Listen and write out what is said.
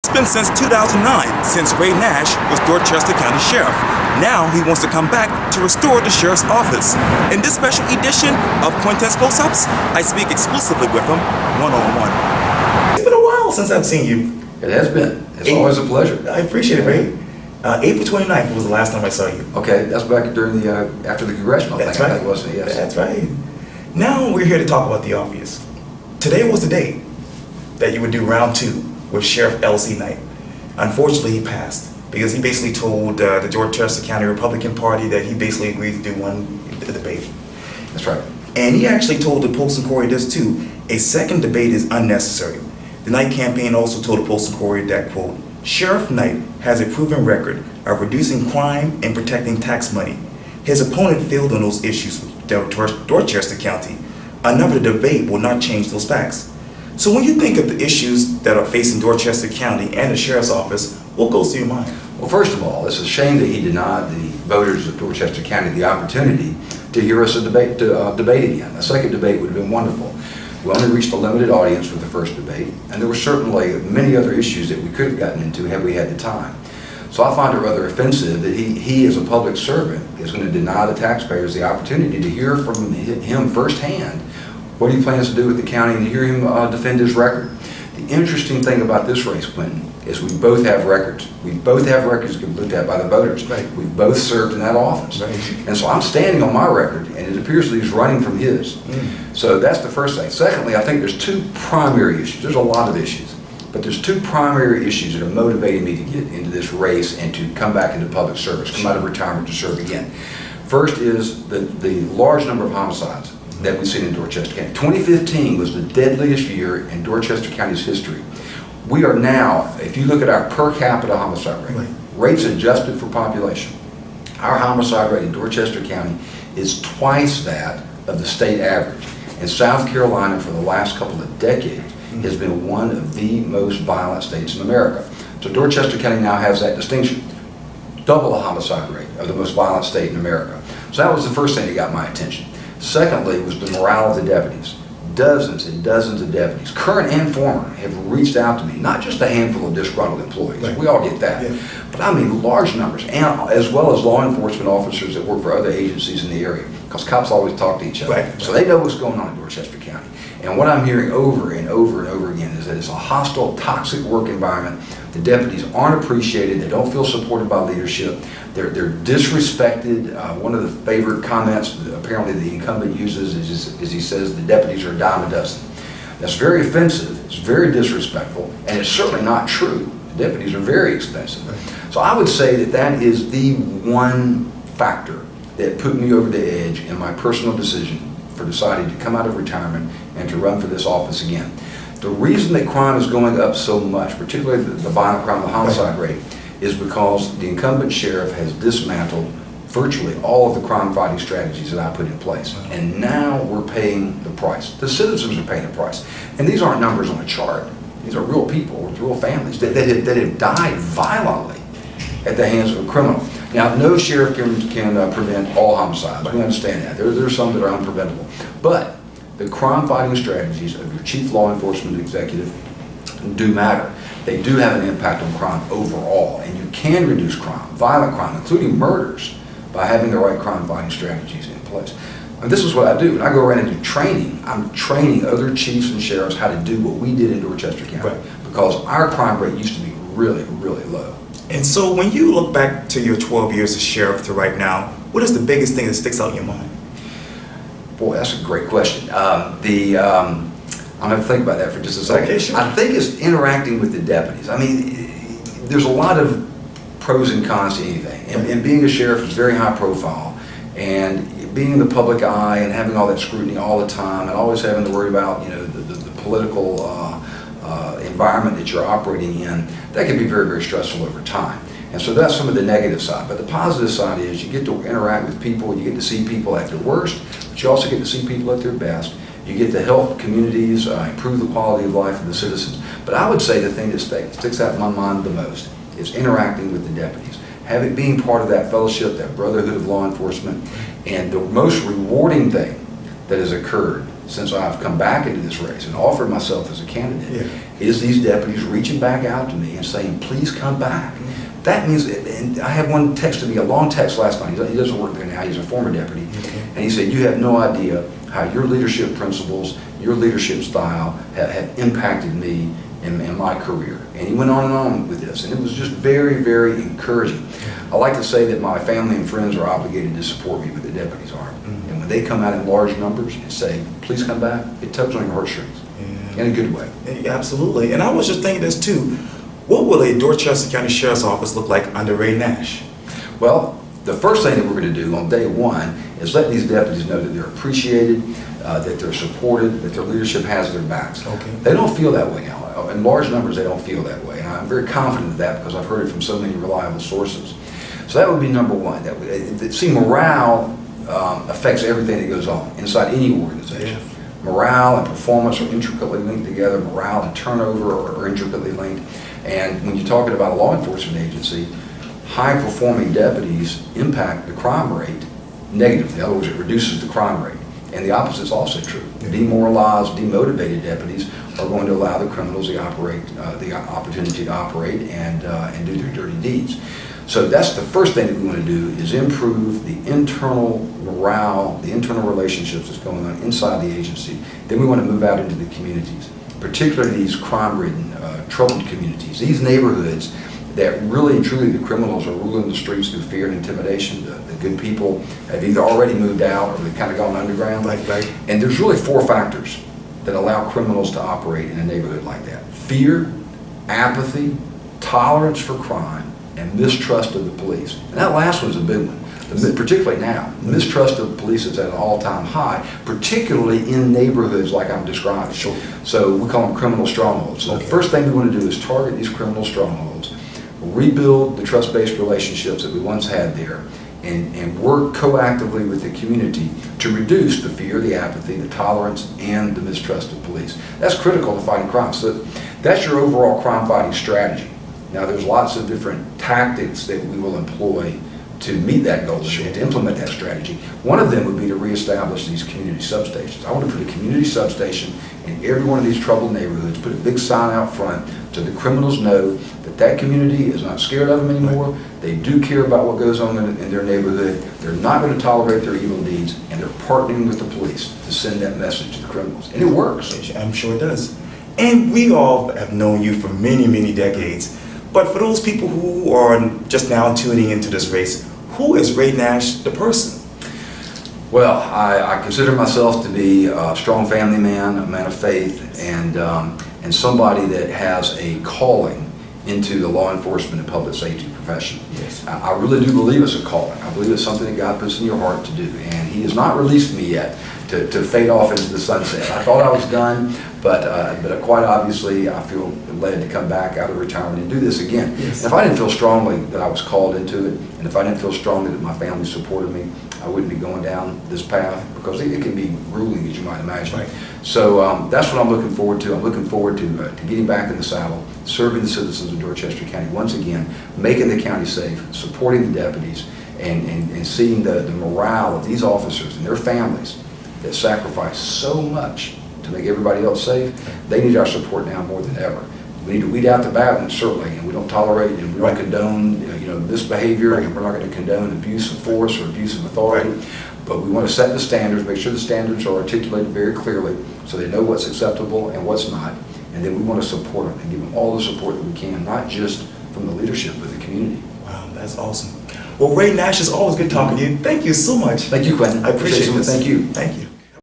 It's been since 2009 since Ray Nash was Dorchester County Sheriff. Now he wants to come back to restore the sheriff's office. In this special edition of Quintin's Close-Ups, I speak exclusively with him one-on-one. It's been a while since I've seen you. It has been. It's always a pleasure. I appreciate it, Ray. April 29th was the last time I saw you. Okay, that's back during the after the congressional That's thing, right. I think, wasn't it? Yes. That's right. Now we're here to talk about the obvious. Today was the day that you would do round 2 with Sheriff L.C. Knight. Unfortunately, he passed because he basically told the Dorchester County Republican Party that he basically agreed to do one debate. That's right. And he actually told the Post and Courier this too: a second debate is unnecessary. The Knight campaign also told the Post and Courier that, quote, Sheriff Knight has a proven record of reducing crime and protecting tax money. His opponent failed on those issues with Dorchester County. Another debate will not change those facts. So when you think of the issues that are facing Dorchester County and the Sheriff's Office, what goes through your mind? Well, first of all, it's a shame that he denied the voters of Dorchester County the opportunity to hear us debate again. A second debate would have been wonderful. We only reached a limited audience with the first debate, and there were certainly many other issues that we could have gotten into had we had the time. So I find it rather offensive that he as a public servant, is going to deny the taxpayers the opportunity to hear from him firsthand what he plans to do with the county and to hear him defend his record. The interesting thing about this race, Quintin, is we both have records. We both have records that can be looked at by the voters. Right. We've both served in that office. Right. And so I'm standing on my record, and it appears that he's running from his. So that's the first thing. Secondly, I think there's 2 primary issues. There's a lot of issues, but there's 2 primary issues that are motivating me to get into this race and to come back into public service, come out of retirement to serve again. First is the large number of homicides that we've seen in Dorchester County. 2015 was the deadliest year in Dorchester County's history. We are now, if you look at our per capita homicide rate, Right. rates adjusted for population, our homicide rate in Dorchester County is twice that of the state average. And South Carolina, for the last couple of decades, has been one of the most violent states in America. So Dorchester County now has that distinction. Double the homicide rate of the most violent state in America. So that was the first thing that got my attention. Secondly was the morale of the deputies. Dozens and dozens of deputies, current and former, have reached out to me, not just a handful of disgruntled employees, Right. we all get that, Yeah. but I mean large numbers, and as well as law enforcement officers that work for other agencies in the area, because cops always talk to each other, Right. so they know what's going on in Dorchester County. And what I'm hearing over and over and over again is that it's a hostile, toxic work environment. The deputies aren't appreciated. They don't feel supported by leadership. They're disrespected. One of the favorite comments apparently the incumbent uses is he says the deputies are a dime a dozen. That's very offensive. It's very disrespectful, and it's certainly not true. The deputies are very expensive. So I would say that that is the one factor that put me over the edge in my personal decision for deciding to come out of retirement and to run for this office again. The reason that crime is going up so much, particularly the violent crime, the homicide rate, is because the incumbent sheriff has dismantled virtually all of the crime fighting strategies that I put in place. And now we're paying the price. The citizens are paying the price. And these aren't numbers on a chart. These are real people with real families that have died violently at the hands of a criminal. Now, no sheriff can prevent all homicides. We understand that. There are some that are unpreventable. But the crime-fighting strategies of your chief law enforcement executive do matter. They do have an impact on crime overall, and you can reduce crime, violent crime, including murders, by having the right crime-fighting strategies in place. And this is what I do. When I go around and do training, I'm training other chiefs and sheriffs how to do what we did in Dorchester County, because our crime rate used to be really, really low. And so when you look back to your 12 years as sheriff to right now, what is the biggest thing that sticks out in your mind? Boy, that's a great question. I'm going to think about that for just a second. Okay, sure. I think it's interacting with the deputies. I mean, there's a lot of pros and cons to anything. And being a sheriff is very high profile. And being in the public eye and having all that scrutiny all the time and always having to worry about, you know, the political environment that you're operating in, that can be very, very stressful over time. And so that's some of the negative side. But the positive side is you get to interact with people, you get to see people at their worst, but you also get to see people at their best. You get to help communities improve the quality of life of the citizens. But I would say the thing that sticks out in my mind the most is interacting with the deputies. Being part of that fellowship, that brotherhood of law enforcement. And the most rewarding thing that has occurred since I've come back into this race and offered myself as a candidate, Yeah. is these deputies reaching back out to me and saying, please come back. That means, and I had one text to me, a long text last night. He doesn't work there now, he's a former deputy. Okay. And he said, you have no idea how your leadership principles, your leadership style have impacted me in my career. And he went on with this, and it was just very, very encouraging. I like to say that my family and friends are obligated to support me, but the deputies aren't. And when they come out in large numbers and say, please come back, it tugs on your heartstrings, in a good way. Yeah, absolutely. And I was just thinking this too. What will a Dorchester County Sheriff's Office look like under Ray Nash? Well, the first thing that we're going to do on day one is let these deputies know that they're appreciated, that they're supported, that their leadership has their backs. Okay. They don't feel that way now. In large numbers, they don't feel that way. And I'm very confident of that because I've heard it from so many reliable sources. So that would be number one. See, morale affects everything that goes on inside any organization. Yeah. Morale and performance are intricately linked together. Morale and turnover are intricately linked. And when you're talking about a law enforcement agency, high-performing deputies impact the crime rate negatively. In other words, it reduces the crime rate. And the opposite is also true. Demoralized, demotivated deputies are going to allow the criminals the opportunity to operate and do their dirty deeds. So that's the first thing that we want to do, is improve the internal morale, the internal relationships that's going on inside the agency. Then we want to move out into the communities, particularly these crime-ridden, troubled communities, these neighborhoods that really and truly the criminals are ruling the streets through fear and intimidation. The good people have either already moved out or they've kind of gone underground. Right. And there's really 4 factors that allow criminals to operate in a neighborhood like that: fear, apathy, tolerance for crime, and mistrust of the police. And that last one's a big one, particularly now. Mistrust of the police is at an all-time high, particularly in neighborhoods like I'm describing. Sure. So we call them criminal strongholds. So Okay. the first thing we want to do is target these criminal strongholds, rebuild the trust-based relationships that we once had there, and work coactively with the community to reduce the fear, the apathy, the tolerance, and the mistrust of police. That's critical to fighting crime. So that's your overall crime-fighting strategy. Now, there's lots of different tactics that we will employ to meet that goal, to implement that strategy. One of them would be to reestablish these community substations. I want to put a community substation in every one of these troubled neighborhoods, put a big sign out front so the criminals know that that community is not scared of them anymore. They do care about what goes on in their neighborhood. They're not going to tolerate their evil deeds, and they're partnering with the police to send that message to the criminals. And it works. I'm sure it does. And we all have known you for many, many decades. But for those people who are just now tuning into this race, who is Ray Nash, the person? Well, I consider myself to be a strong family man, a man of faith, and somebody that has a calling into the law enforcement and public safety profession. Yes. I really do believe it's a calling. I believe it's something that God puts in your heart to do, and He has not released me yet to fade off into the sunset. I thought I was done, but quite obviously I feel led to come back out of retirement and do this again. Yes. And if I didn't feel strongly that I was called into it, and if I didn't feel strongly that my family supported me, I wouldn't be going down this path, because it can be grueling, as you might imagine. Right. So that's what I'm looking forward to. I'm looking forward to getting back in the saddle, serving the citizens of Dorchester County once again, making the county safe, supporting the deputies, and seeing the morale of these officers and their families that sacrifice so much to make everybody else safe. They need our support now more than ever. We need to weed out the bad ones, certainly, and we don't tolerate and we don't condone misbehavior, and we're not going to condone abuse of force or abuse of authority. Right. But we want to set the standards, make sure the standards are articulated very clearly so they know what's acceptable and what's not. And then we want to support them and give them all the support that we can, not just from the leadership, but the community. Wow, that's awesome. Well, Ray Nash, it's always good talking to you. Thank you so much. Thank you, Quintin. I appreciate it. Thank you. Thank you.